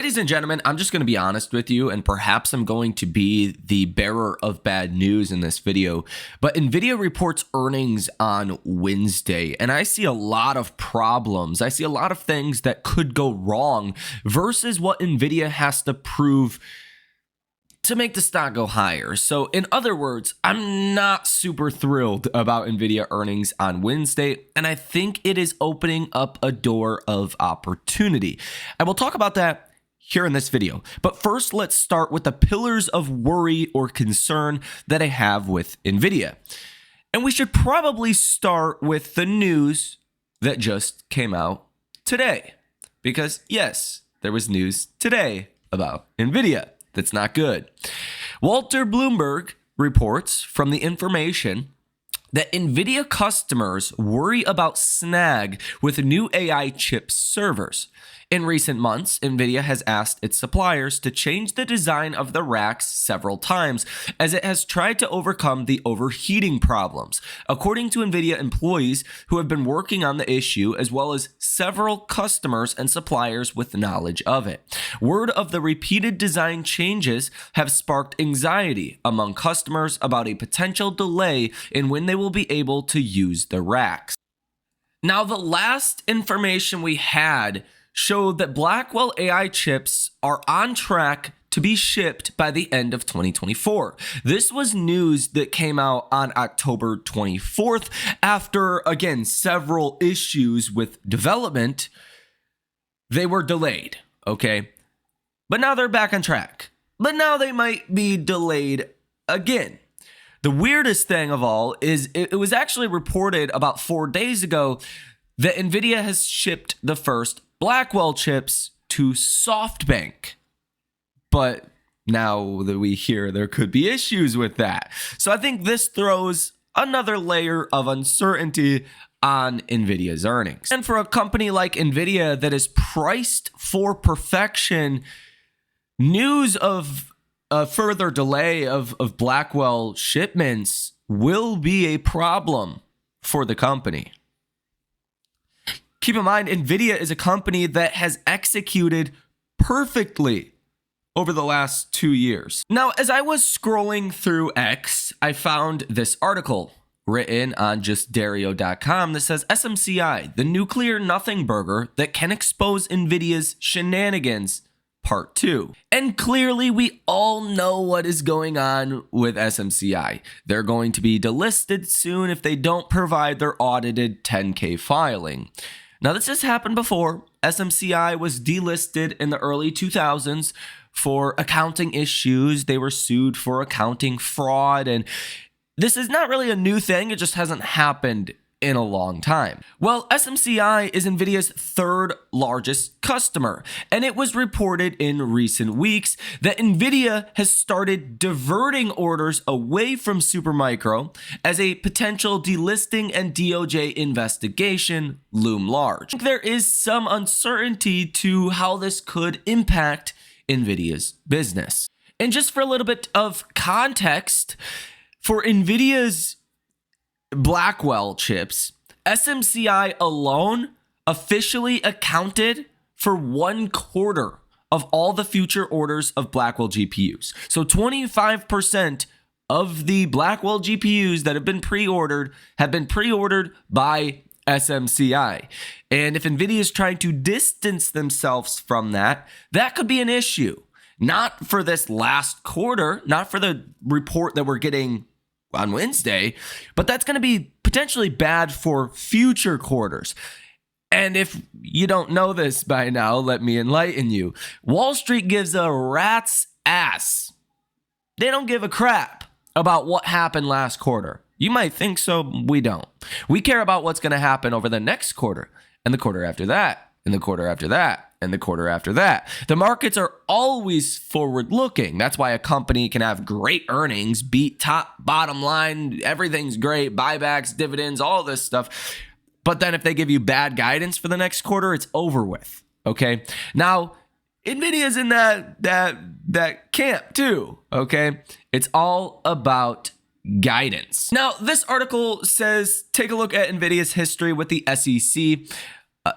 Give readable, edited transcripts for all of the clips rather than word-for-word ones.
Ladies and gentlemen, I'm just going to be honest with you, and perhaps I'm going to be the bearer of bad news in this video, but Nvidia reports earnings on Wednesday, and I see a lot of problems. I see a lot of things that could go wrong versus what Nvidia has to prove to make the stock go higher. So in other words, I'm not super thrilled about Nvidia earnings on Wednesday, and I think it is opening up a door of opportunity. And we'll talk about that here in this video. But first, let's start with the pillars of worry or concern that I have with Nvidia. And we should probably start with the news that just came out today. Because yes, there was news today about Nvidia that's not good. Walter Bloomberg reports from the information that Nvidia customers worry about snag with new AI chip servers. In recent months, Nvidia has asked its suppliers to change the design of the racks several times as it has tried to overcome the overheating problems, according to Nvidia employees who have been working on the issue, as well as several customers and suppliers with knowledge of it. Word of the repeated design changes have sparked anxiety among customers about a potential delay in when they will be able to use the racks. Now, the last information we had showed that Blackwell AI chips are on track to be shipped by the end of 2024. This was news that came out on October 24th after, again, several issues with development. They were delayed, okay? But now they're back on track. But now they might be delayed again. The weirdest thing of all is it was actually reported about 4 days ago that Nvidia has shipped the first Blackwell chips to SoftBank. But now that we hear there could be issues with that. So I think this throws another layer of uncertainty on Nvidia's earnings. And for a company like Nvidia that is priced for perfection, news of a further delay of Blackwell shipments will be a problem for the company. Keep in mind, Nvidia is a company that has executed perfectly over the last 2 years. Now, as I was scrolling through X, I found this article written on justdario.com that says SMCI, the nuclear nothing burger that can expose Nvidia's shenanigans, Part 2. And clearly we all know what is going on with SMCI. They're going to be delisted soon if they don't provide their audited 10K filing. Now, this has happened before. SMCI was delisted in the early 2000s for accounting issues. They were sued for accounting fraud, and this is not really a new thing. It just hasn't happened in a long time. Well, SMCI is Nvidia's third largest customer, and it was reported in recent weeks that Nvidia has started diverting orders away from Supermicro as a potential delisting and DOJ investigation loom large. There is some uncertainty to how this could impact Nvidia's business. And just for a little bit of context, for Nvidia's Blackwell chips, SMCI alone officially accounted for 1/4 of all the future orders of Blackwell GPUs. So 25% of the Blackwell GPUs that have been pre-ordered by SMCI. And if Nvidia is trying to distance themselves from that, that could be an issue. Not for this last quarter, not for the report that we're getting on Wednesday, but that's going to be potentially bad for future quarters. And if you don't know this by now, let me enlighten you. Wall Street gives a rat's ass. They don't give a crap about what happened last quarter. You might think so, we don't. We care about what's going to happen over the next quarter, and the quarter after that, and the quarter after that, and the quarter after that. The markets are always forward-looking. That's why a company can have great earnings, beat top, bottom line, everything's great, buybacks, dividends, all this stuff. But then if they give you bad guidance for the next quarter, it's over with, okay? Now, Nvidia's in that camp too, okay? It's all about guidance. Now, this article says, take a look at Nvidia's history with the SEC.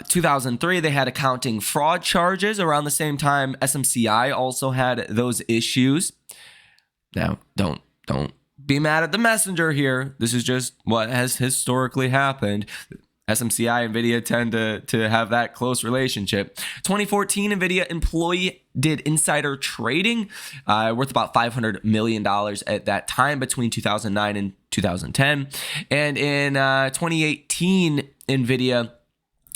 2003, they had accounting fraud charges. Around the same time, SMCI also had those issues. Now, don't be mad at the messenger here. This is just what has historically happened. SMCI and Nvidia tend to have that close relationship. 2014, Nvidia employee did insider trading worth about $500 million at that time between 2009 and 2010. And in 2018, Nvidia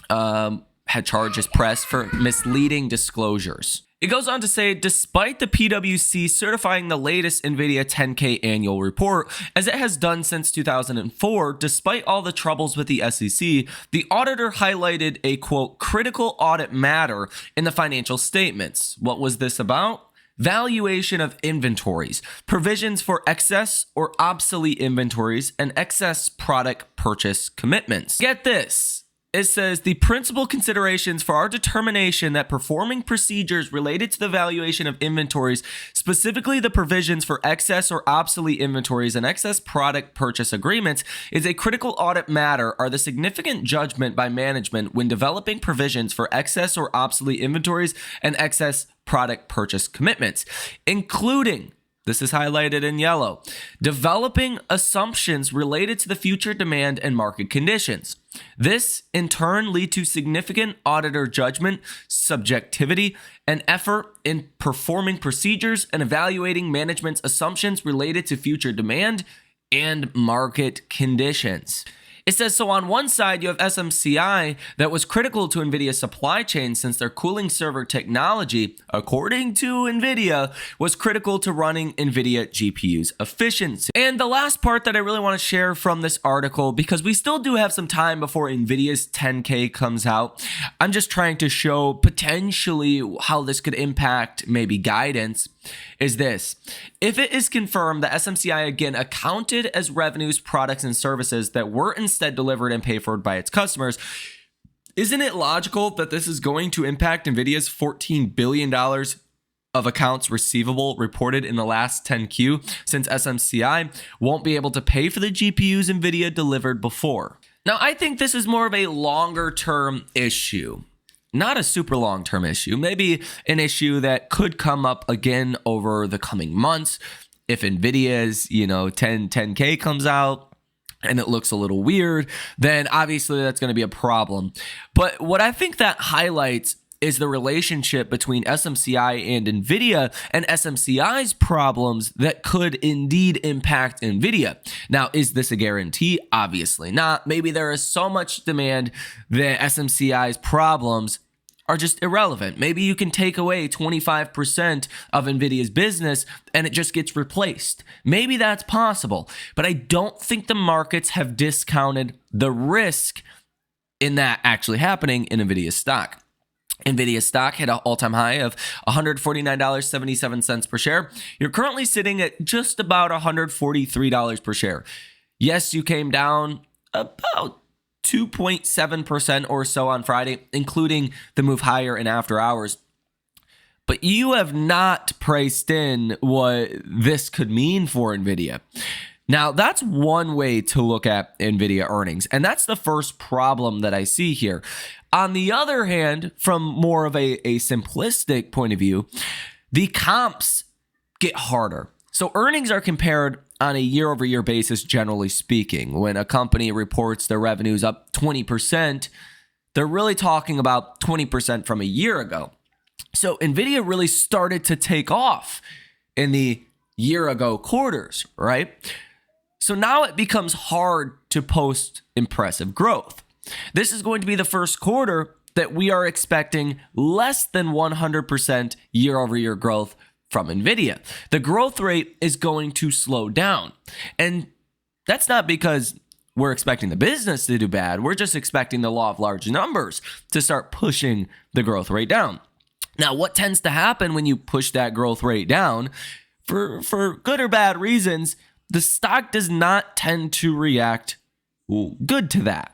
had charges pressed for misleading disclosures. It goes on to say, despite the PwC certifying the latest Nvidia 10K annual report, as it has done since 2004, despite all the troubles with the SEC, the auditor highlighted a, quote, critical audit matter in the financial statements. What was this about? Valuation of inventories, provisions for excess or obsolete inventories, and excess product purchase commitments. Get this. It says the principal considerations for our determination that performing procedures related to the valuation of inventories, specifically the provisions for excess or obsolete inventories and excess product purchase agreements, is a critical audit matter are the significant judgment by management when developing provisions for excess or obsolete inventories and excess product purchase commitments, including, this is highlighted in yellow, developing assumptions related to the future demand and market conditions. This, in turn, lead to significant auditor judgment, subjectivity, and effort in performing procedures and evaluating management's assumptions related to future demand and market conditions. It says, so on one side, you have SMCI that was critical to NVIDIA's supply chain since their cooling server technology, according to NVIDIA, was critical to running NVIDIA GPUs efficiency. And the last part that I really want to share from this article, because we still do have some time before NVIDIA's 10K comes out, I'm just trying to show potentially how this could impact maybe guidance, is this. If it is confirmed that SMCI again accounted as revenues, products, and services that were instead delivered and paid for by its customers, isn't it logical that this is going to impact NVIDIA's $14 billion of accounts receivable reported in the last 10Q, since SMCI won't be able to pay for the GPUs NVIDIA delivered before? Now, I think this is more of a longer term issue. Not a super long-term issue, maybe an issue that could come up again over the coming months. If NVIDIA's, 10K comes out and it looks a little weird, then obviously that's going to be a problem. But what I think that highlights is the relationship between SMCI and NVIDIA and SMCI's problems that could indeed impact NVIDIA. Now, is this a guarantee? Obviously not. Maybe there is so much demand that SMCI's problems are just irrelevant. Maybe you can take away 25% of NVIDIA's business and it just gets replaced. Maybe that's possible, but I don't think the markets have discounted the risk in that actually happening in NVIDIA's stock. NVIDIA stock hit an all-time high of $149.77 per share. You're currently sitting at just about $143 per share. Yes, you came down about 2.7% or so on Friday, including the move higher in after hours. But you have not priced in what this could mean for NVIDIA. Now, that's one way to look at NVIDIA earnings, and that's the first problem that I see here. On the other hand, from more of a simplistic point of view, the comps get harder. So earnings are compared on a year-over-year basis, generally speaking. When a company reports their revenues up 20%, they're really talking about 20% from a year ago. So NVIDIA really started to take off in the year-ago quarters, right? So now it becomes hard to post impressive growth. This is going to be the first quarter that we are expecting less than 100% year-over-year growth from NVIDIA. The growth rate is going to slow down. And that's not because we're expecting the business to do bad. We're just expecting the law of large numbers to start pushing the growth rate down. Now, what tends to happen when you push that growth rate down, for good or bad reasons, the stock does not tend to react good to that.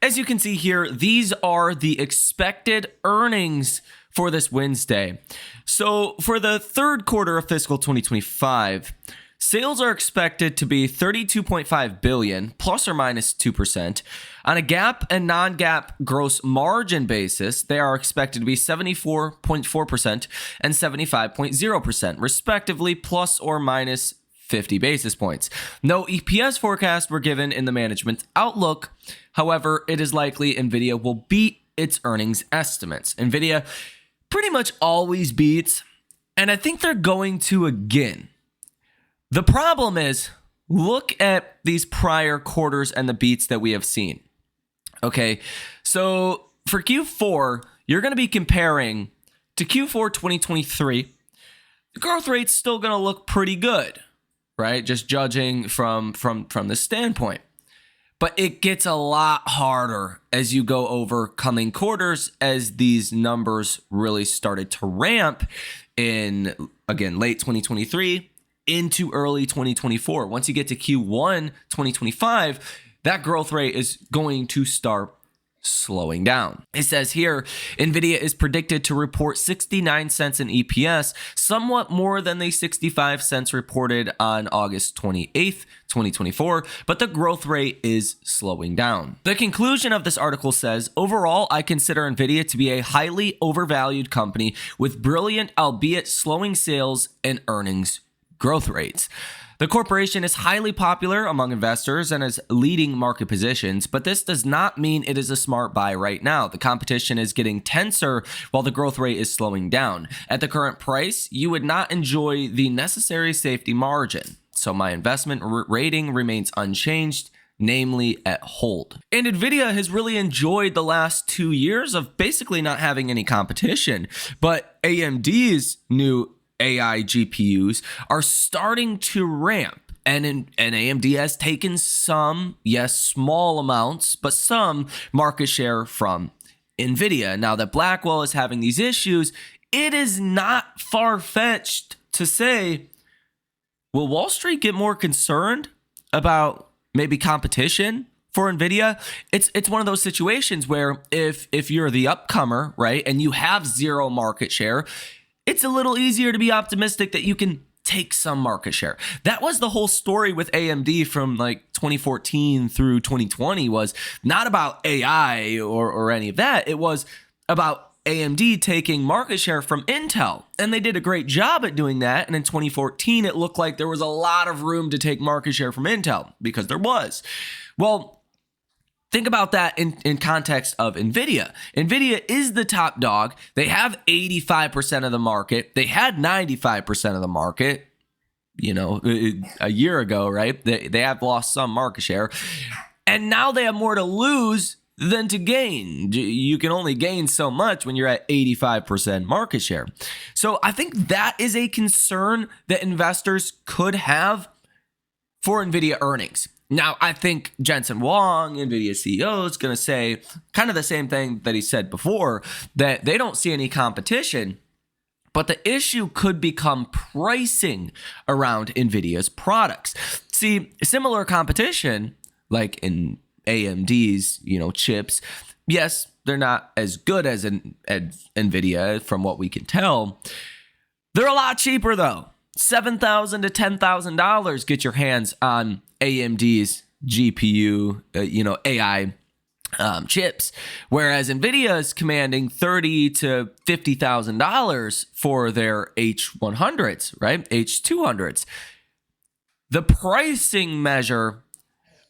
As you can see here, these are the expected earnings for this Wednesday. So for the third quarter of fiscal 2025, Sales are expected to be 32.5 billion, plus or minus 2%. On a GAAP and non-GAAP gross margin basis, they are expected to be 74.4% and 75.0%, respectively, plus or minus 50 basis points. No EPS forecasts were given in the management outlook. However, it is likely Nvidia will beat its earnings estimates. Nvidia pretty much always beats, and I think they're going to again. The problem is, look at these prior quarters and the beats that we have seen. Okay, so for Q4, you're going to be comparing to Q4 2023. The growth rate's still going to look pretty good, right? Just judging from this standpoint. But it gets a lot harder as you go over coming quarters, as these numbers really started to ramp in, again, late 2023 into early 2024. Once you get to Q1 2025, that growth rate is going to start slowing down. It says here, Nvidia is predicted to report 69 cents in EPS, somewhat more than the 65 cents reported on August 28th, 2024, but the growth rate is slowing down. The conclusion of this article says, overall, I consider Nvidia to be a highly overvalued company with brilliant, albeit slowing sales and earnings growth rates. The corporation is highly popular among investors and has leading market positions, but this does not mean it is a smart buy right now. The competition is getting tenser while the growth rate is slowing down. At the current price, you would not enjoy the necessary safety margin. So my investment rating remains unchanged, namely at hold. And Nvidia has really enjoyed the last 2 years of basically not having any competition, but AMD's new AI GPUs are starting to ramp, and AMD has taken some, yes, small amounts, but some market share from Nvidia. Now that Blackwell is having these issues, it is not far-fetched to say, will Wall Street get more concerned about maybe competition for Nvidia? It's one of those situations where if you're the upcomer, right, and you have zero market share, it's a little easier to be optimistic that you can take some market share. That was the whole story with AMD from like 2014 through 2020, was not about AI or any of that. It was about AMD taking market share from Intel. And they did a great job at doing that. And in 2014, it looked like there was a lot of room to take market share from Intel, because there was. Well, think about that in context of Nvidia. Nvidia is the top dog. They have 85% of the market. They had 95% of the market, a year ago, right? They have lost some market share. And now they have more to lose than to gain. You can only gain so much when you're at 85% market share. So I think that is a concern that investors could have for Nvidia earnings. Now, I think Jensen Huang, Nvidia CEO, is going to say kind of the same thing that he said before, that they don't see any competition, but the issue could become pricing around Nvidia's products. See, similar competition, like in AMD's, chips, yes, they're not as good as Nvidia from what we can tell. They're a lot cheaper though. $7,000 to $10,000 get your hands on AMD's GPU, AI chips, whereas Nvidia is commanding $30,000 to $50,000 for their H100s, right? H200s. The pricing measure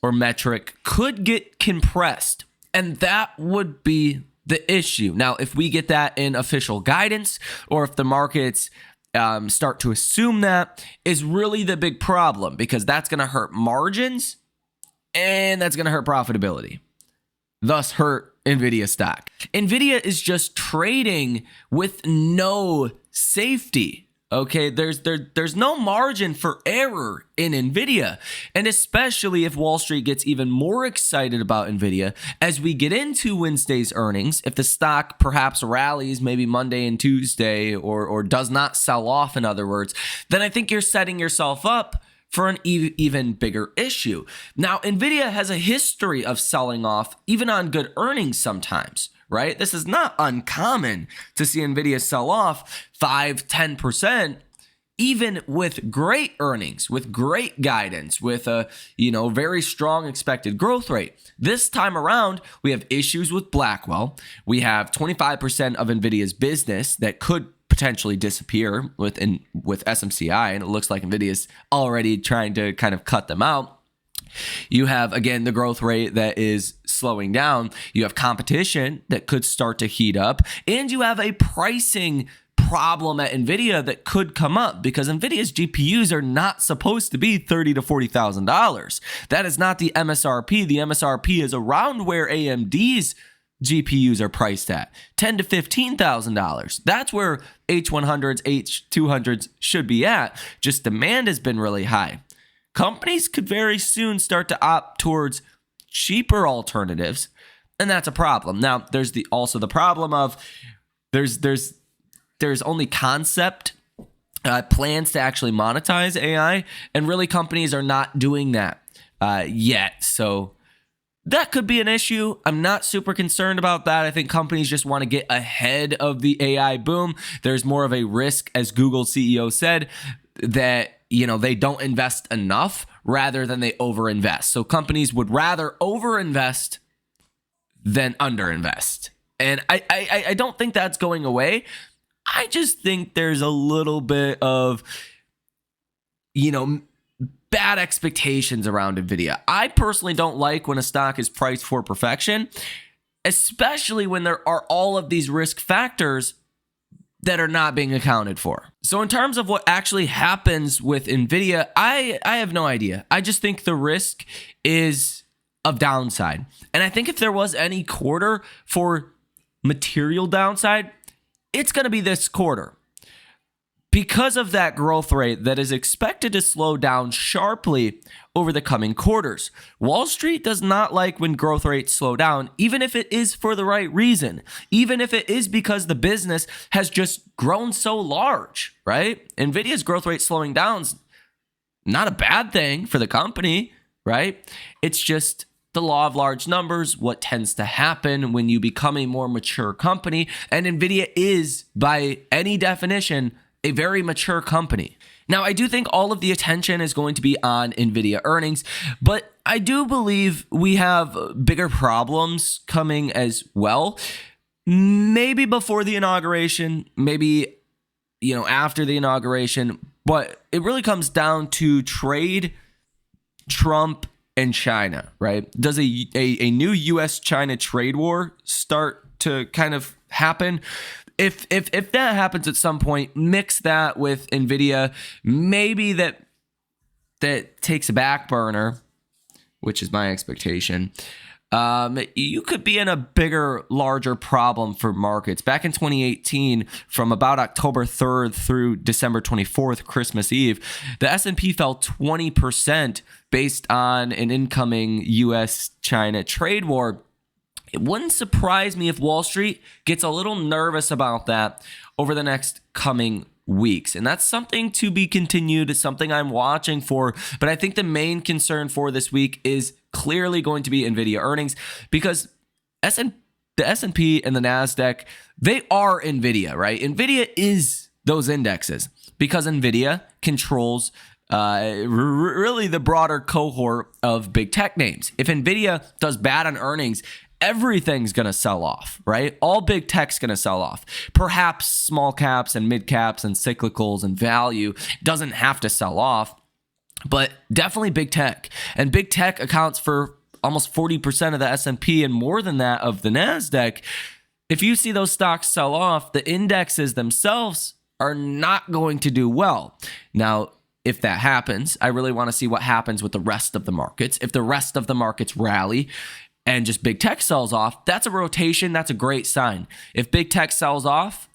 or metric could get compressed, and that would be the issue. Now, if we get that in official guidance, or if the markets start to assume that, is really the big problem, because that's going to hurt margins and that's going to hurt profitability, thus hurt Nvidia stock. Nvidia is just trading with no safety. Okay, there's no margin for error in Nvidia, and especially if Wall Street gets even more excited about Nvidia as we get into Wednesday's earnings, if the stock perhaps rallies maybe Monday and Tuesday, or does not sell off, in other words, then I think you're setting yourself up for an even bigger issue. Now, Nvidia has a history of selling off even on good earnings sometimes, right? This is not uncommon to see Nvidia sell off 5-10%, even with great earnings, with great guidance, with a very strong expected growth rate. This time around, we have issues with Blackwell. We have 25% of Nvidia's business that could potentially disappear with SMCI, and it looks like Nvidia's already trying to kind of cut them out. You have, again, the growth rate that is slowing down. You have competition that could start to heat up, and you have a pricing problem at Nvidia that could come up because Nvidia's GPUs are not supposed to be $30,000 to $40,000. That is not the MSRP. The MSRP is around where AMD's GPUs are priced at, $10,000 to $15,000. That's where H100s, H200s should be at. Just demand has been really high. Companies could very soon start to opt towards cheaper alternatives, and that's a problem. Now, there's also the problem of there's only concept plans to actually monetize AI, and really companies are not doing that yet. So that could be an issue. I'm not super concerned about that. I think companies just want to get ahead of the AI boom. There's more of a risk, as Google's CEO said, that they don't invest enough rather than they overinvest. So companies would rather overinvest than underinvest. And I don't think that's going away. I just think there's a little bit of, bad expectations around Nvidia. I personally don't like when a stock is priced for perfection, especially when there are all of these risk factors that are not being accounted for. So in terms of what actually happens with Nvidia, I have no idea. I just think the risk is of downside. And I think if there was any quarter for material downside, it's going to be this quarter. Because of that growth rate that is expected to slow down sharply over the coming quarters. Wall Street does not like when growth rates slow down, even if it is for the right reason, even if it is because the business has just grown so large, right? Nvidia's growth rate slowing down is not a bad thing for the company, right? It's just the law of large numbers, what tends to happen when you become a more mature company. And Nvidia is, by any definition, a very mature company. Now, I do think all of the attention is going to be on Nvidia earnings, but I do believe we have bigger problems coming as well. Maybe before the inauguration, maybe, after the inauguration, but it really comes down to trade, Trump, and China, right? Does a new US-China trade war start to kind of happen? If that happens at some point, mix that with Nvidia, maybe that takes a back burner, which is my expectation. You could be in a bigger, larger problem for markets. Back in 2018, from about October 3rd through December 24th, Christmas Eve, the S&P fell 20% based on an incoming US-China trade war. It wouldn't surprise me if Wall Street gets a little nervous about that over the next coming weeks. And that's something to be continued. It's something I'm watching for. But I think the main concern for this week is clearly going to be Nvidia earnings, because the S&P and the NASDAQ, they are Nvidia, right? Nvidia is those indexes because Nvidia controls really the broader cohort of big tech names. If Nvidia does bad on earnings, everything's going to sell off, right? All big tech's going to sell off. Perhaps small caps and mid caps and cyclicals and value doesn't have to sell off, but definitely big tech. And big tech accounts for almost 40% of the S&P and more than that of the NASDAQ. If you see those stocks sell off, the indexes themselves are not going to do well. Now, if that happens, I really want to see what happens with the rest of the markets. If the rest of the markets rally and just big tech sells off, that's a rotation. That's a great sign. If big tech sells off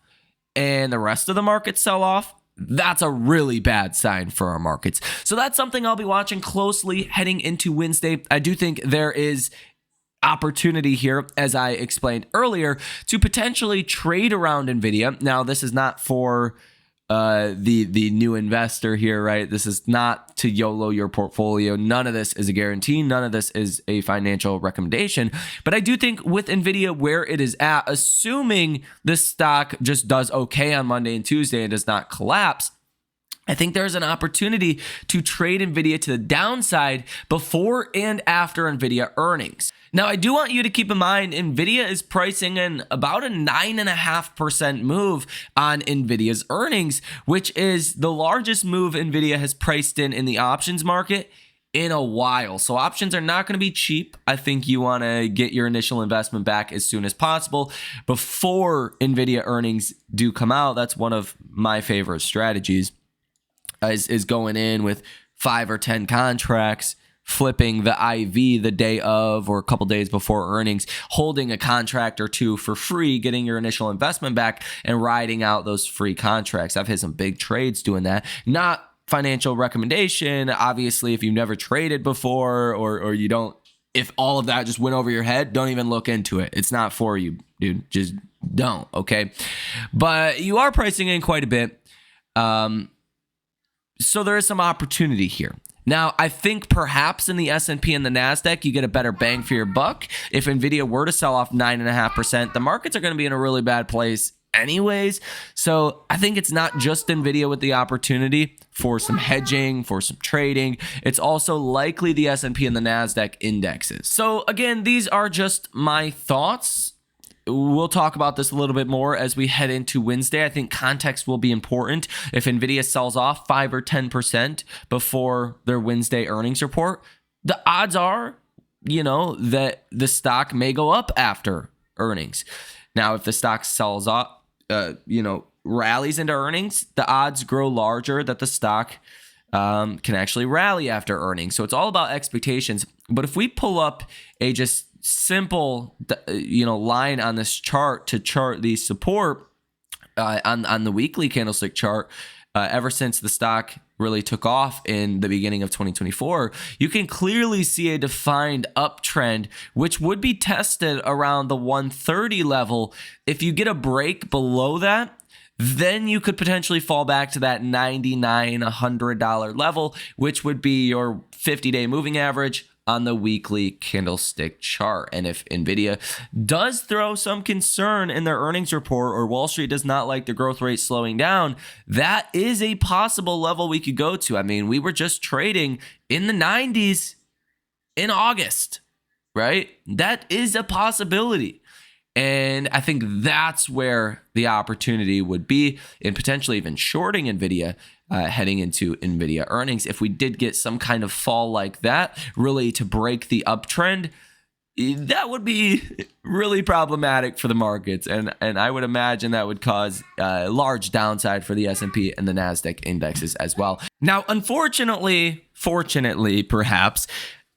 and the rest of the markets sell off, that's a really bad sign for our markets. So that's something I'll be watching closely heading into Wednesday. I do think there is opportunity here, as I explained earlier, to potentially trade around Nvidia. Now, this is not for the new investor here, right? This is not to YOLO your portfolio. None of this is a guarantee. None of this is a financial recommendation. But I do think with Nvidia where it is at, assuming this stock just does okay on Monday and Tuesday and does not collapse, I think there's an opportunity to trade Nvidia to the downside before and after Nvidia earnings. Now, I do want you to keep in mind, Nvidia is pricing in about a 9.5% move on Nvidia's earnings, which is the largest move Nvidia has priced in the options market in a while. So options are not going to be cheap. I think you want to get your initial investment back as soon as possible before Nvidia earnings do come out. That's one of my favorite strategies. Is going in with 5 or 10 contracts, flipping the IV the day of or a couple days before earnings, holding a contract or two for free, getting your initial investment back, and riding out those free contracts. I've hit some big trades doing that. Not financial recommendation. Obviously, if you've never traded before or you don't, if all of that just went over your head, don't even look into it. It's not for you, dude. Just don't, okay? But you are pricing in quite a bit. So there is some opportunity here. Now, I think perhaps in the S&P and the NASDAQ, you get a better bang for your buck. If Nvidia were to sell off 9.5%, the markets are going to be in a really bad place anyways. So I think it's not just Nvidia with the opportunity for some hedging, for some trading. It's also likely the S&P and the NASDAQ indexes. So again, these are just my thoughts. We'll talk about this a little bit more as we head into Wednesday. I think context will be important. If Nvidia sells off 5 or 10% before their Wednesday earnings report, the odds are, that the stock may go up after earnings. Now, if the stock sells off, rallies into earnings, the odds grow larger that the stock can actually rally after earnings. So it's all about expectations. But if we pull up a just simple line on this chart to chart the support on the weekly candlestick chart, ever since the stock really took off in the beginning of 2024, you can clearly see a defined uptrend, which would be tested around the 130 level. If you get a break below that, then you could potentially fall back to that $99, $100 level, which would be your 50-day moving average on the weekly candlestick chart. And if Nvidia does throw some concern in their earnings report, or Wall Street does not like the growth rate slowing down, that is a possible level we could go to. I mean, we were just trading in the 90s in August, right? That is a possibility. And I think that's where the opportunity would be in potentially even shorting Nvidia heading into Nvidia earnings. If we did get some kind of fall like that, really to break the uptrend, that would be really problematic for the markets. And I would imagine that would cause a large downside for the S&P and the NASDAQ indexes as well. Now, fortunately, perhaps,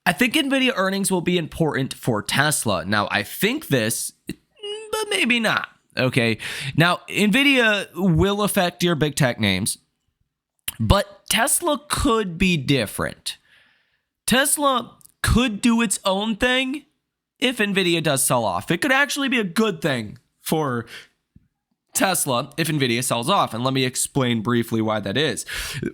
I think Nvidia earnings will be important for Tesla. Now, I think this, but maybe not. Okay. Now, Nvidia will affect your big tech names, but Tesla could be different. Tesla could do its own thing if Nvidia does sell off. It could actually be a good thing for Tesla if Nvidia sells off. And let me explain briefly why that is.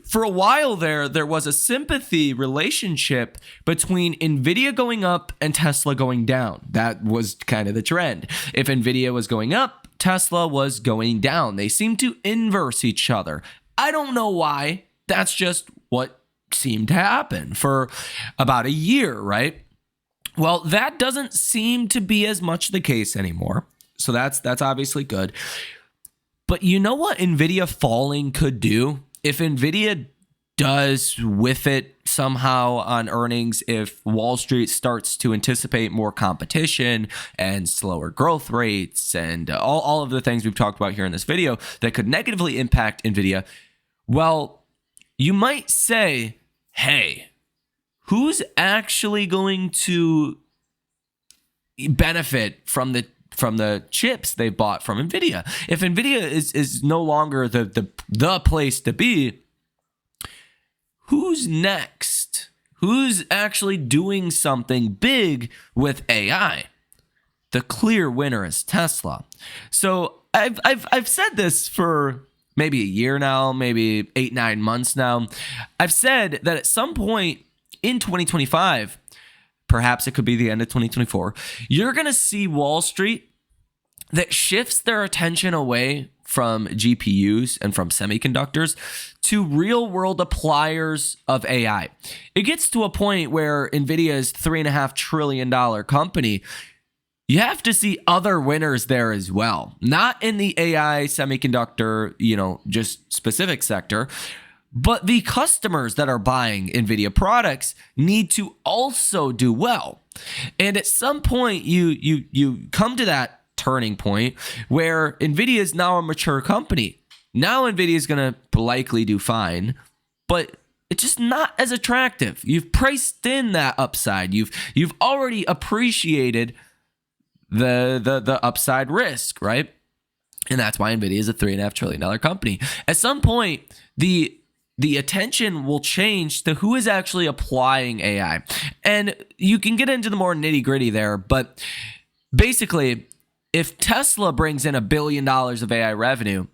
For a while there was a sympathy relationship between Nvidia going up and Tesla going down. That was kind of the trend. If Nvidia was going up, Tesla was going down. They seemed to inverse each other. I don't know why. That's just what seemed to happen for about a year, right? Well, that doesn't seem to be as much the case anymore. So that's obviously good. But you know what Nvidia falling could do? If Nvidia does whiff it somehow on earnings, if Wall Street starts to anticipate more competition and slower growth rates and all of the things we've talked about here in this video that could negatively impact Nvidia, well, you might say, hey, who's actually going to benefit from the chips they bought from Nvidia? If Nvidia is no longer the place to be, who's next? Who's actually doing something big with AI? The clear winner is Tesla. So I've said this for maybe a year now, maybe 8-9 months now. I've said that at some point in 2025, perhaps it could be the end of 2024, you're going to see Wall Street that shifts their attention away from GPUs and from semiconductors to real world appliers of AI. It gets to a point where Nvidia's $3.5 trillion company, you have to see other winners there as well. Not in the AI semiconductor, just specific sector, but the customers that are buying Nvidia products need to also do well. And at some point, you come to that turning point where Nvidia is now a mature company. Now Nvidia is going to likely do fine, but it's just not as attractive. You've priced in that upside. You've already appreciated the upside risk, right? And that's why Nvidia is a $3.5 trillion company. At some point, the attention will change to who is actually applying AI. And you can get into the more nitty-gritty there, but basically, if Tesla brings in $1 billion of AI revenue,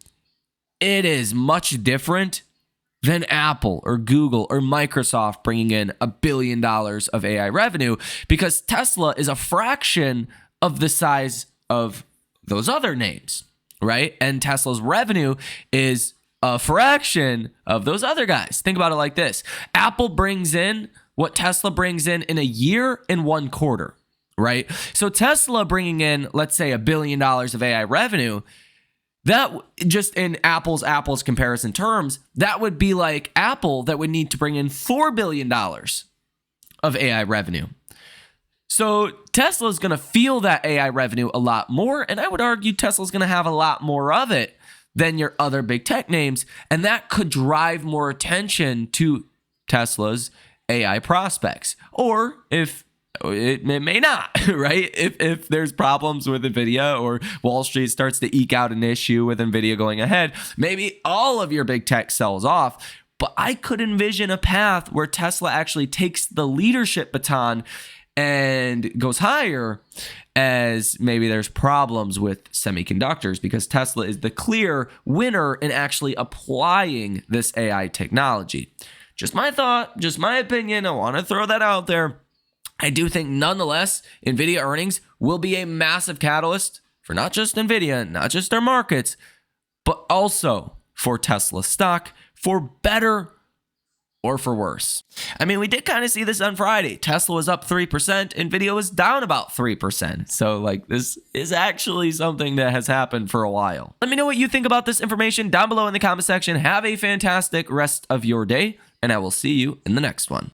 it is much different than Apple or Google or Microsoft bringing in $1 billion of AI revenue, because Tesla is a fraction of the size of those other names, right? And Tesla's revenue is a fraction of those other guys. Think about it like this. Apple brings in what Tesla brings in a year in 1 quarter, right? So Tesla bringing in, let's say, $1 billion of AI revenue, that just in apples comparison terms, that would be like Apple that would need to bring in $4 billion of AI revenue. So Tesla's going to feel that AI revenue a lot more, and I would argue Tesla's going to have a lot more of it than your other big tech names, and that could drive more attention to Tesla's AI prospects. Or if it may not, right? If there's problems with Nvidia or Wall Street starts to eke out an issue with Nvidia going ahead, maybe all of your big tech sells off. But I could envision a path where Tesla actually takes the leadership baton and goes higher, as maybe there's problems with semiconductors, because Tesla is the clear winner in actually applying this AI technology. Just my thought, just my opinion. I want to throw that out there. I do think nonetheless, Nvidia earnings will be a massive catalyst for not just Nvidia, not just their markets, but also for Tesla stock, for better or for worse. I mean, we did kind of see this on Friday. Tesla was up 3%, Nvidia was down about 3%. So this is actually something that has happened for a while. Let me know what you think about this information down below in the comment section. Have a fantastic rest of your day, and I will see you in the next one.